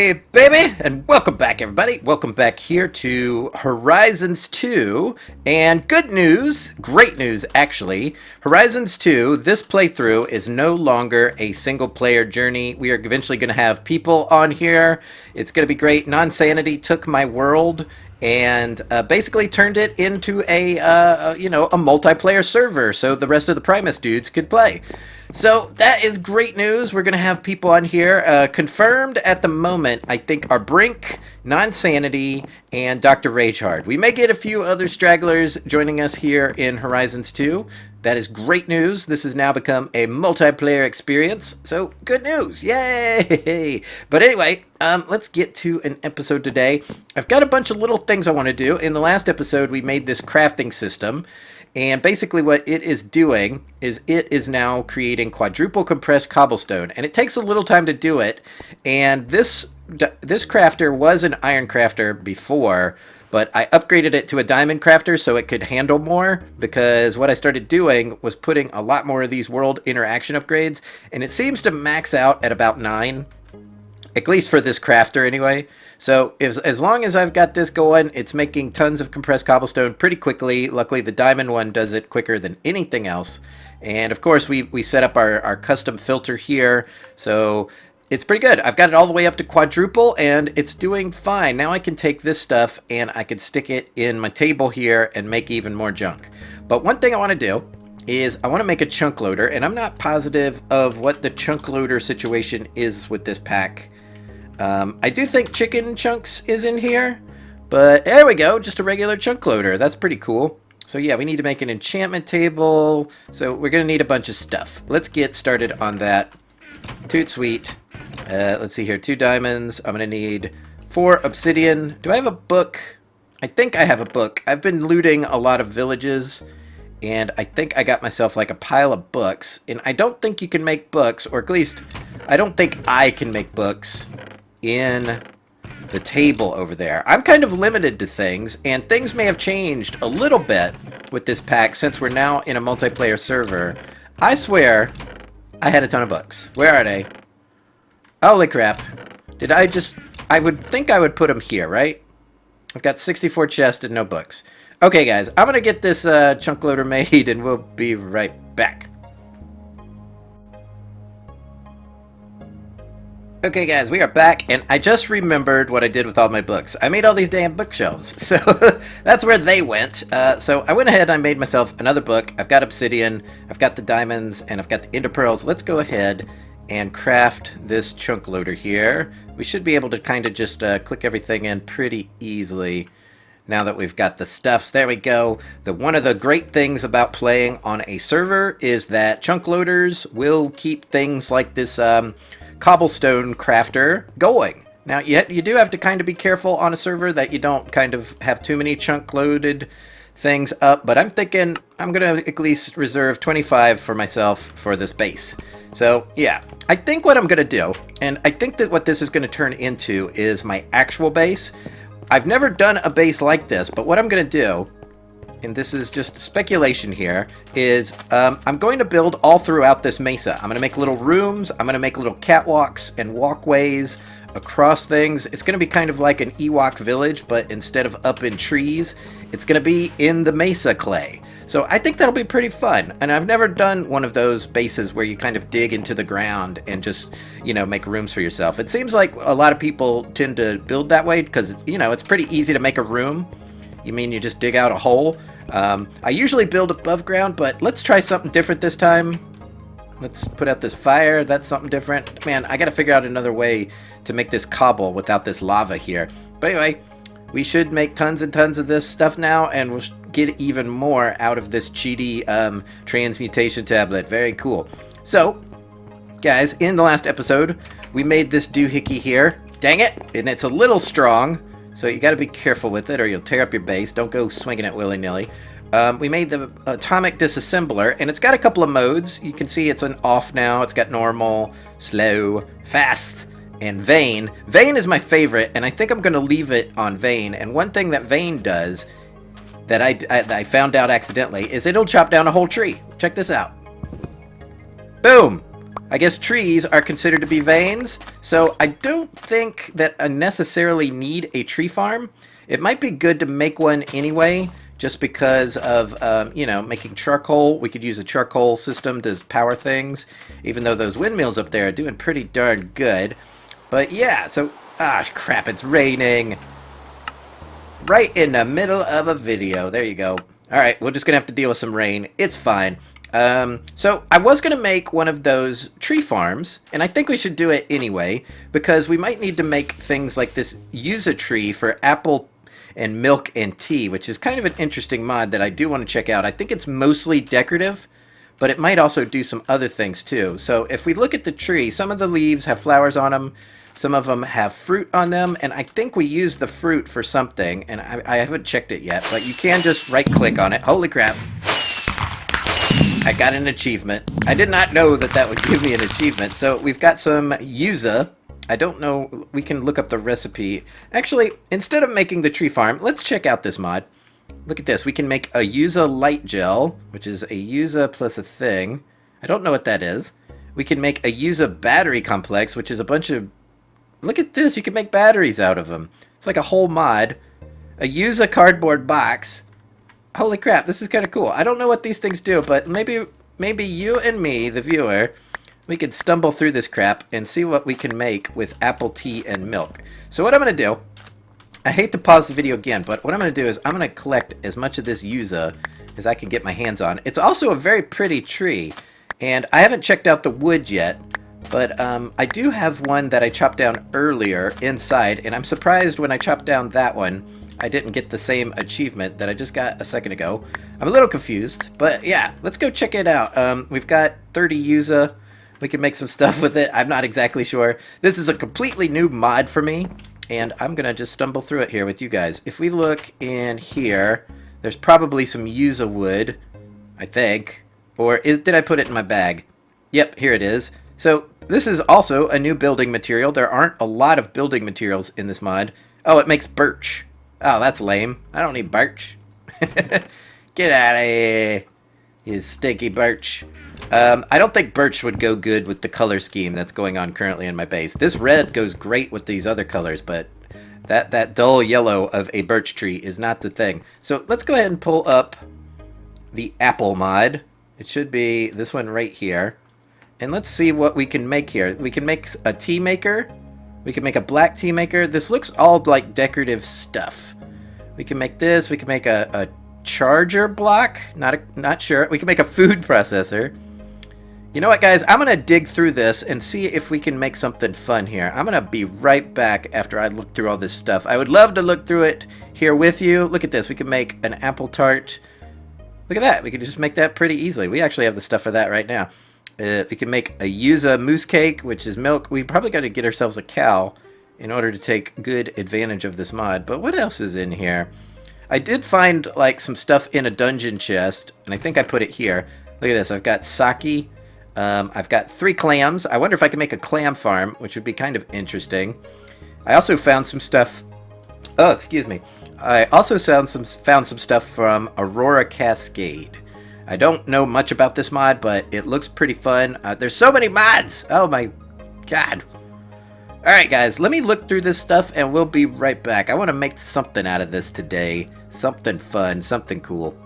Hey, baby, and welcome back, everybody. Welcome back here to Horizons 2. And good news, great news, actually. Horizons 2, this playthrough is no longer a single-player journey. We are eventually going to have people on here. It's going to be great. Non-Sanity took my world and basically turned it into a multiplayer server so the rest of the Primus dudes could play. So that is great news. We're going to have people on here. Confirmed at the moment, I think, are Brink, Non-Sanity, and Dr. Ragehard. We may get a few other stragglers joining us here in Horizons 2. That is great news. This has now become a multiplayer experience. So good news. Yay! But anyway, let's get to an episode today. I've got a bunch of little things I want to do. In the last episode, we made this crafting system. And basically what it is doing is it is now creating quadruple compressed cobblestone. And it takes a little time to do it. And this crafter was an iron crafter before, but I upgraded it to a diamond crafter so it could handle more, because what I started doing was putting a lot more of these world interaction upgrades. And it seems to max out at about 9. At least for this crafter anyway. So as long as I've got this going, it's making tons of compressed cobblestone pretty quickly. Luckily, the diamond one does it quicker than anything else. And of course, we set up our custom filter here. So it's pretty good. I've got it all the way up to quadruple, and it's doing fine. Now I can take this stuff, and I can stick it in my table here and make even more junk. But one thing I want to do is I want to make a chunk loader, and I'm not positive of what the chunk loader situation is with this pack. I do think chicken chunks is in here, but there we go, just a regular chunk loader. That's pretty cool. So yeah, we need to make an enchantment table, so we're gonna need a bunch of stuff. Let's get started on that. Toot sweet. Let's see here, 2 diamonds. I'm gonna need 4 obsidian. Do I have a book? I think I have a book. I've been looting a lot of villages, and I think I got myself like a pile of books, and I don't think you can make books, or at least I don't think I can make books in the table over there. I'm kind of limited to things, and things may have changed a little bit with this pack since we're now in a multiplayer server. I swear I had a ton of books. Where are they? Holy crap. I would think I would put them here, right? I've got 64 chests and no books. Okay, guys, I'm gonna get this chunk loader made, and we'll be right back. Okay, guys, we are back, and I just remembered what I did with all my books. I made all these damn bookshelves, so that's where they went. So I went ahead and I made myself another book. I've got obsidian, I've got the diamonds, and I've got the ender pearls. Let's go ahead and craft this chunk loader here. We should be able to kind of just click everything in pretty easily now that we've got the stuffs. There we go. One of the great things about playing on a server is that chunk loaders will keep things like this cobblestone crafter going. Now you do have to kind of be careful on a server that you don't kind of have too many chunk loaded things up, but I'm thinking I'm gonna at least reserve 25 for myself for this base. So yeah, I think what I'm gonna do, and I think that what this is gonna turn into is my actual base. I've never done a base like this, but what I'm gonna do, and this is just speculation here, is I'm going to build all throughout this mesa. I'm going to make little rooms, I'm going to make little catwalks and walkways across things. It's going to be kind of like an Ewok village, but instead of up in trees, it's going to be in the mesa clay. So I think that'll be pretty fun. And I've never done one of those bases where you kind of dig into the ground and just, make rooms for yourself. It seems like a lot of people tend to build that way because, it's pretty easy to make a room. You mean you just dig out a hole? I usually build above ground, but let's try something different this time. Let's put out this fire. That's something different. Man, I gotta figure out another way to make this cobble without this lava here. But anyway, we should make tons and tons of this stuff now, and we'll get even more out of this cheaty transmutation tablet. Very cool. So, guys, in the last episode, we made this doohickey here. Dang it! And it's a little strong. So you got to be careful with it or you'll tear up your base. Don't go swinging it willy-nilly. We made the atomic disassembler, and it's got a couple of modes. You can see it's an off now. It's got normal, slow, fast, and Vane. Vane is my favorite, and I think I'm going to leave it on Vane. And one thing that Vane does that I found out accidentally is it'll chop down a whole tree. Check this out. Boom! I guess trees are considered to be veins, so I don't think that I necessarily need a tree farm. It might be good to make one anyway, just because of, making charcoal. We could use a charcoal system to power things, even though those windmills up there are doing pretty darn good. But yeah, so, crap, it's raining. Right in the middle of a video. There you go. Alright, we're just going to have to deal with some rain. It's fine. So I was going to make one of those tree farms, and I think we should do it anyway, because we might need to make things like this Yuzu tree for apple and milk and tea, which is kind of an interesting mod that I do want to check out. I think it's mostly decorative, but it might also do some other things too. So if we look at the tree, some of the leaves have flowers on them, some of them have fruit on them, and I think we use the fruit for something, and I haven't checked it yet, but you can just right-click on it. Holy crap. I got an achievement. I did not know that that would give me an achievement. So we've got some Yuzu. I don't know. We can look up the recipe. Actually, instead of making the tree farm, let's check out this mod. Look at this. We can make a Yuzu light gel, which is a Yuzu plus a thing. I don't know what that is. We can make a Yuzu battery complex, which is a bunch of... Look at this. You can make batteries out of them. It's like a whole mod. A Yuzu cardboard box. Holy crap, this is kind of cool. I don't know what these things do, but maybe you and me, the viewer, we could stumble through this crap and see what we can make with apple tea and milk. So what I'm going to do, I hate to pause the video again, but what I'm going to do is I'm going to collect as much of this Yuzu as I can get my hands on. It's also a very pretty tree, and I haven't checked out the wood yet, but I do have one that I chopped down earlier inside, and I'm surprised when I chopped down that one, I didn't get the same achievement that I just got a second ago. I'm a little confused, but yeah, let's go check it out. We've got 30 Yuzu. We can make some stuff with it. I'm not exactly sure. This is a completely new mod for me, and I'm going to just stumble through it here with you guys. If we look in here, there's probably some Yuzu wood, I think. Or did I put it in my bag? Yep, here it is. So this is also a new building material. There aren't a lot of building materials in this mod. Oh, it makes birch. Oh, that's lame. I don't need birch. Get out of here, you stinky birch. I don't think birch would go good with the color scheme that's going on currently in my base. This red goes great with these other colors, but that dull yellow of a birch tree is not the thing. So let's go ahead and pull up the apple mod. It should be this one right here. And let's see what we can make here. We can make a tea maker. We can make a black tea maker. This looks all like decorative stuff. We can make this. We can make a charger block. Not sure. We can make a food processor. You know what, guys? I'm going to dig through this and see if we can make something fun here. I'm going to be right back after I look through all this stuff. I would love to look through it here with you. Look at this. We can make an apple tart. Look at that. We can just make that pretty easily. We actually have the stuff for that right now. We can make a Yuzu mousse cake, which is milk. We probably got to get ourselves a cow in order to take good advantage of this mod. But what else is in here? I did find like some stuff in a dungeon chest, and I think I put it here. Look at this. I've got sake. I've got 3 clams. I wonder if I can make a clam farm, which would be kind of interesting. I also found some stuff. Oh, excuse me. I also found some stuff from Aurora Cascade. I don't know much about this mod, but it looks pretty fun. There's so many mods! Oh my god. Alright guys, let me look through this stuff and we'll be right back. I want to make something out of this today. Something fun, something cool.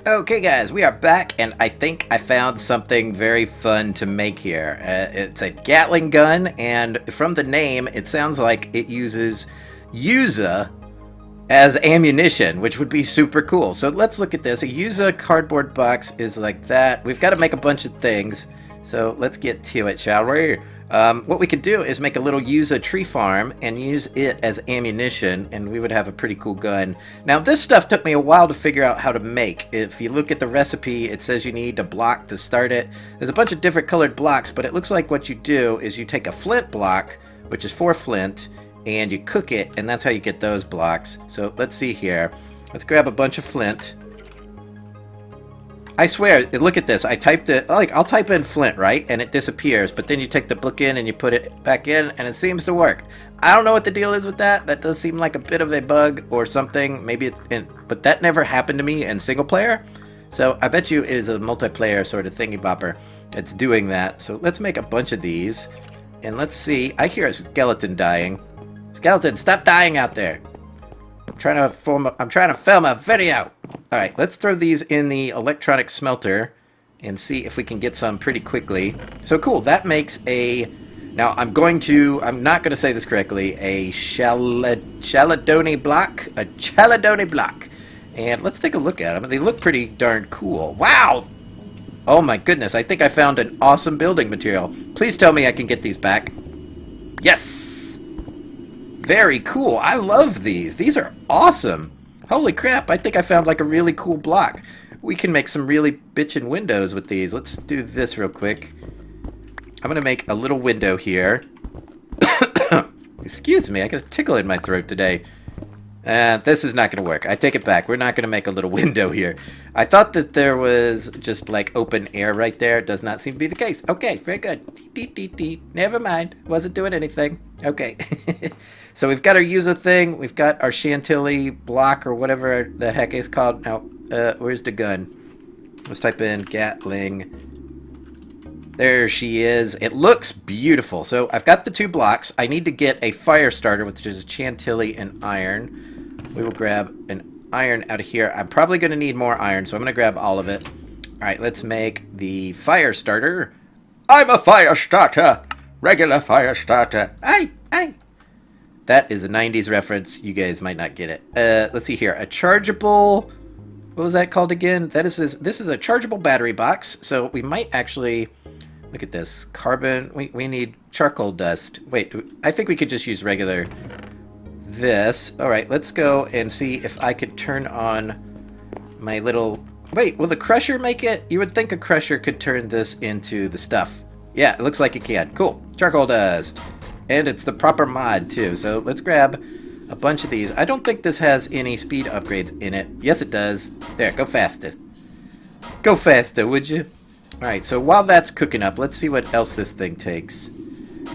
Okay guys, we are back and I think I found something very fun to make here. It's a Gatling gun, and from the name it sounds like it uses Yuzu as ammunition, which would be super cool. So let's look at this. A Yuzu cardboard box is like that. We've got to make a bunch of things. So let's get to it, shall we? What we could do is make a little Yuzu tree farm and use it as ammunition, and we would have a pretty cool gun. Now this stuff took me a while to figure out how to make. If you look at the recipe, it says you need a block to start it. There's a bunch of different colored blocks, but it looks like what you do is you take a flint block, which is 4 flint, and you cook it, and that's how you get those blocks. So let's see here. Let's grab a bunch of flint. I swear, look at this. I typed it, like, I'll type in flint, right? And it disappears, but then you take the book in and you put it back in, and it seems to work. I don't know what the deal is with that. That does seem like a bit of a bug or something. Maybe but that never happened to me in single player. So I bet you it is a multiplayer sort of thingy bopper that's doing that. So let's make a bunch of these. And let's see. I hear a skeleton dying. Skeleton, stop dying out there. I'm trying to film a video. All right, let's throw these in the electronic smelter and see if we can get some pretty quickly. So cool, that makes a... Now, I'm not going to say this correctly, a Chaladoni block. A Chaladoni block. And let's take a look at them. They look pretty darn cool. Wow! Oh my goodness, I think I found an awesome building material. Please tell me I can get these back. Yes! Very cool. I love these. These are awesome. Holy crap, I think I found like a really cool block. We can make some really bitchin' windows with these. Let's do this real quick. I'm going to make a little window here. Excuse me, I got a tickle in my throat today. This is not going to work. I take it back. We're not going to make a little window here. I thought that there was just like open air right there. It does not seem to be the case. Okay, very good. Never mind. Wasn't doing anything. Okay. So we've got our Yuzu thing. We've got our Chantilly block or whatever the heck it's called. Now, where's the gun? Let's type in Gatling. There she is. It looks beautiful. So I've got the 2 blocks. I need to get a fire starter, which is a Chantilly and iron. We will grab an iron out of here. I'm probably going to need more iron, so I'm going to grab all of it. All right, let's make the fire starter. I'm a fire starter. Regular fire starter. Aye. That is a 90s reference. You guys might not get it. Let's see here. A chargeable... What was that called again? This is a chargeable battery box, so we might actually... Look at this. Carbon. We need charcoal dust. Wait, I think we could just use regular this. Alright, let's go and see if I could turn on my little... Wait, will the crusher make it? You would think a crusher could turn this into the stuff. Yeah, it looks like it can. Cool. Charcoal dust. And it's the proper mod, too. So let's grab a bunch of these. I don't think this has any speed upgrades in it. Yes, it does. There, go faster. Go faster, would you? Alright, so while that's cooking up, let's see what else this thing takes.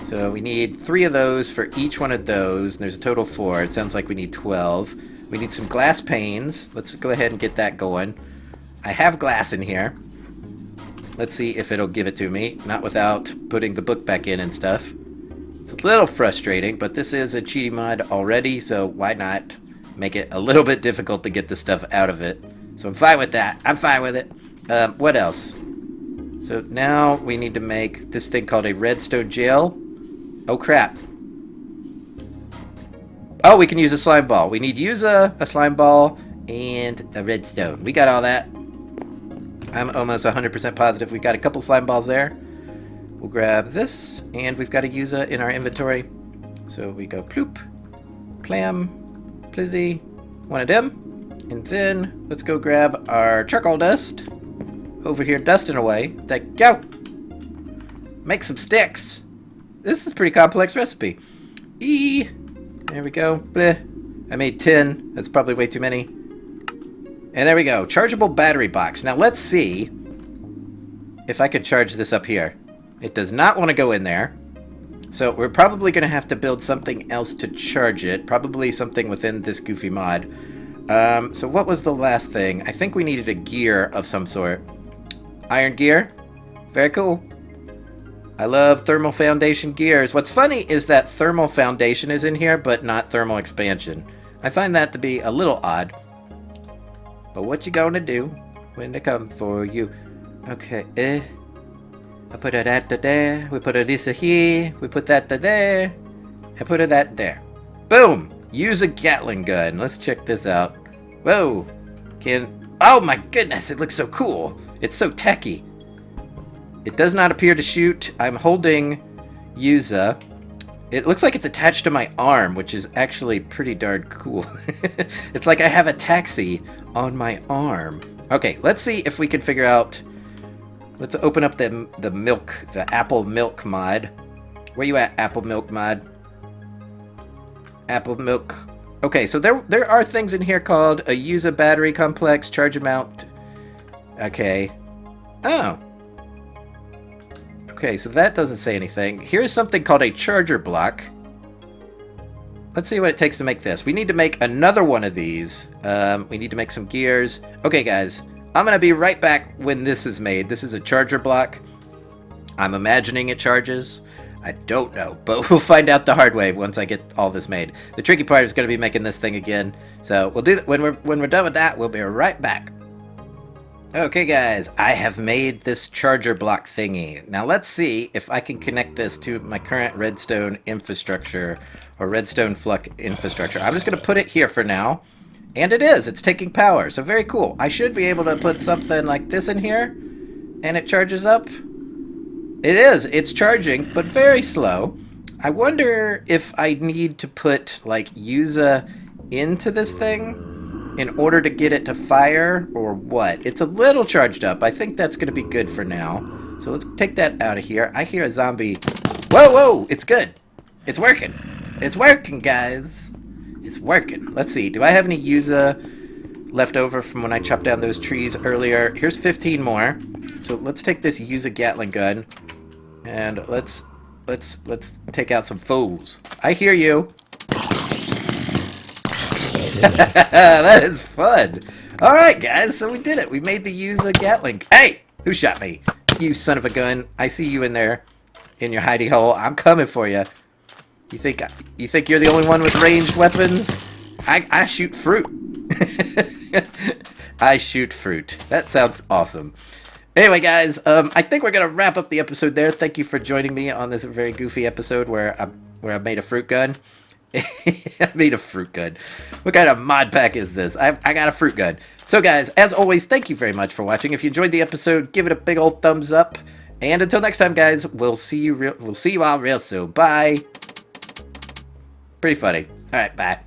So we need 3 of those for each one of those, and there's a total of 4. It sounds like we need 12. We need some glass panes. Let's go ahead and get that going. I have glass in here. Let's see if it'll give it to me, not without putting the book back in and stuff. It's a little frustrating, but this is a cheaty mod already, so why not make it a little bit difficult to get the stuff out of it. So I'm fine with that. I'm fine with it. What else? So now we need to make this thing called a redstone gel. Oh crap. Oh, we can use a slime ball. We need to use a slime ball and a redstone. We got all that. I'm almost 100% positive we got a couple slime balls there. We'll grab this, and we've got to use it in our inventory. So we go ploop, clam, plizzy, one of them. And then let's go grab our charcoal dust. Over here dusting away. There go. Make some sticks. This is a pretty complex recipe. There we go. Bleh. I made 10. That's probably way too many. And there we go. Chargeable battery box. Now let's see if I could charge this up here. It does not want to go in there. So we're probably going to have to build something else to charge it. Probably something within this goofy mod. So what was the last thing? I think we needed a gear of some sort. Iron gear. Very cool. I love thermal foundation gears. What's funny is that thermal foundation is in here, but not thermal expansion. I find that to be a little odd. But what you gonna do when they come for you? Okay, I put it at there. We put this here. We put that there. I put it at there. Boom! Use a Gatling gun. Let's check this out. Whoa! Oh my goodness! It looks so cool. It's so techy. It does not appear to shoot. I'm holding Yuzu. It looks like it's attached to my arm, which is actually pretty darn cool. It's like I have a taxi on my arm. Okay, let's see if we can figure out... Let's open up the milk, the apple milk mod. Where you at, apple milk mod? Apple milk. Okay, so there are things in here called a Yuzu battery complex, charge amount. Okay. Oh. Okay, so that doesn't say anything. Here's something called a charger block. Let's see what it takes to make this. We need to make another one of these. We need to make some gears. Okay, guys. I'm going to be right back when this is made. This is a charger block. I'm imagining it charges. I don't know, but we'll find out the hard way once I get all this made. The tricky part is going to be making this thing again. So we'll do that when we're done with that. We'll be right back. Okay, guys, I have made this charger block thingy. Now let's see if I can connect this to my current redstone infrastructure or redstone flux infrastructure. I'm just going to put it here for now. And it is. It's taking power. So very cool. I should be able to put something like this in here and it charges up. It is. It's charging, but very slow. I wonder if I need to put like Yuzu into this thing in order to get it to fire or what. It's a little charged up. I think that's going to be good for now. So let's take that out of here. I hear a zombie. Whoa, whoa. It's good. It's working. It's working, guys. It's working. Let's see. Do I have any Yuzu left over from when I chopped down those trees earlier? Here's 15 more. So let's take this Yuzu Gattling gun and let's take out some fools. I hear you. That is fun. All right, guys. So we did it. We made the Yuzu Gattling. Hey, who shot me? You son of a gun. I see you in there in your hidey hole. I'm coming for you. You think you're the only one with ranged weapons? I shoot fruit. I shoot fruit. That sounds awesome. Anyway, guys, I think we're gonna wrap up the episode there. Thank you for joining me on this very goofy episode where I made a fruit gun. I made a fruit gun. What kind of mod pack is this? I got a fruit gun. So, guys, as always, thank you very much for watching. If you enjoyed the episode, give it a big old thumbs up. And until next time, guys, we'll see you all real soon. Bye. Pretty funny. All right, bye.